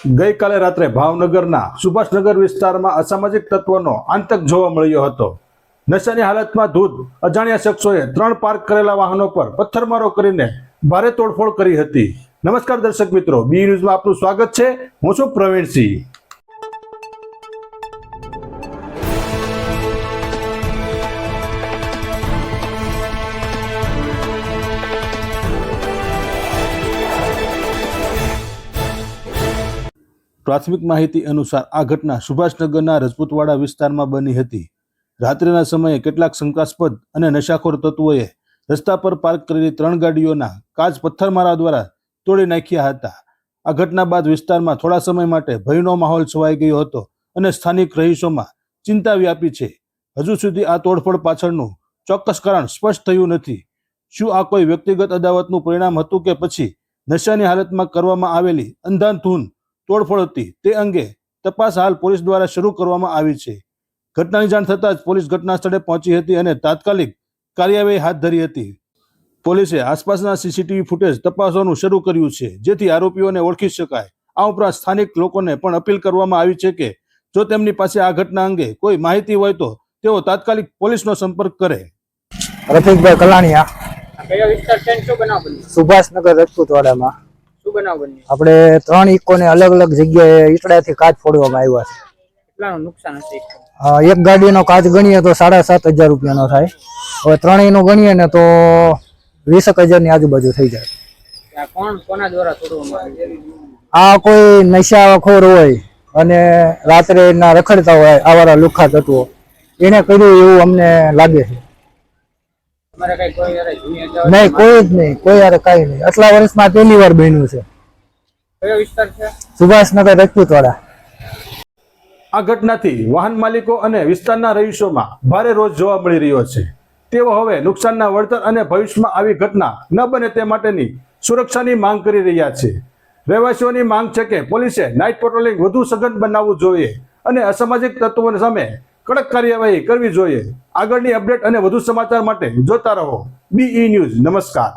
ગઈકાલે રાત્રે ભાવનગરના સુભાષનગર વિસ્તારમાં અસામાજિક તત્વોનો આતંક જોવા મળ્યો હતો। નશાની હાલતમાં ધૂત અજાણ્યા શખ્સોએ 3 પાર્ક કરેલા વાહનો પર પથ્થરમારો કરીને ભારે તોડફોડ કરી હતી। નમસ્કાર દર્શક મિત્રો, બી ન્યૂઝમાં આપનું સ્વાગત છે। હું છું પ્રવીણસિંહ। પ્રાથમિક માહિતી અનુસાર આ ઘટના સુભાષનગરના રજપૂતવાડા વિસ્તારમાં બની હતી। રાત્રિના સમયે કેટલાક શંકાસ્પદ અને નશાખોર તત્વોએ રસ્તા પર પાર્ક કરેલી 3 ગાડીઓના કાચ પથ્થરમારા દ્વારા તોડી નાખ્યા હતા। આ ઘટના બાદ વિસ્તારમાં થોડા સમય માટે ભયનો માહોલ છવાઈ ગયો હતો અને સ્થાનિક રહીશોમાં ચિંતા વ્યાપી છે। હજુ સુધી આ તોડફોડ પાછળનું ચોક્કસ કારણ સ્પષ્ટ થયું નથી। શું આ કોઈ વ્યક્તિગત અદાવતનું પરિણામ હતું કે પછી નશાની હાલતમાં કરવામાં આવેલી અંધાધૂંધ તોડફોડ હતી તે અંગે તપાસ હાલ પોલીસ દ્વારા શરૂ કરવામાં આવી છે। ઘટનાની જાણ થતાં જ પોલીસ ઘટના સ્થળે પહોંચી હતી અને તાત્કાલિક કાર્યવાહી હાથ ધરી હતી। પોલીસે આસપાસના સીસીટીવી ફૂટેજ તપાસવાનું શરૂ કર્યું છે જેથી આરોપીઓને ઓળખી શકાય। આ ઉપરાંત સ્થાનિક લોકોને પણ અપીલ કરવામાં આવી છે કે જો તેમની પાસે આ ઘટના અંગે કોઈ માહિતી હોય તો તેઓ તાત્કાલિક પોલીસનો સંપર્ક કરે। રફીકભાઈ કલાણીયા, કયો વિસ્તાર છે અને શું બનાવ બન્યો? સુભાષનગર રજપૂતવાડામાં શું બનાવ બન્યો? આપણે 3 ઇકોને અલગ અલગ જગ્યાએ ઈટડાથી કાચ ફોડવામાં આવ્યા છે। કેટલાનું નુકસાન હશે? એક ગાડીનો કાચ ગણીએ તો 7,500 રૂપિયાનો થાય। હવે ત્રણેયનો ગણીએ ને તો 20,000 ની આજુબાજુ થઈ જાય। આ કોના દ્વારા તોડવામાં આવ્યું? આ કોઈ નશાખોર હોય અને રાત્રે ના રખડતા હોય આવારા લુખ્ખા તત્વો એને કર્યું એવું અમને લાગે છે। તમારે કઈ કોઈ યાર જૂની અદાવત? નહીં, કોઈ જ નહીં, કોઈ યાર કઈ નહીં। આટલા વર્ષમાં પહેલી વાર બન્યું છે। કયો વિસ્તાર છે? સુભાષનગર રજપૂતવાડા। આ ઘટનાથી વાહન માલિકો અને વિસ્તારના રહીશોમાં ભારે રોષ જોવા મળી રહ્યો છે। તેઓ હવે નુકસાનના વળતર અને ભવિષ્યમાં આવી ઘટના ન બને તે માટેની સુરક્ષાની માંગ કરી રહ્યા છે। રહેવાસીઓની માંગ છે કે પોલીસે નાઇટ પેટ્રોલિંગ વધુ સઘન બનાવવું જોઈએ અને અસામાજિક તત્વો સામે કડક કાર્યવાહી કરવી જોઈએ। આગળની અપડેટ અને વધુ સમાચાર માટે જોતા રહો BE ન્યૂઝ। નમસ્કાર।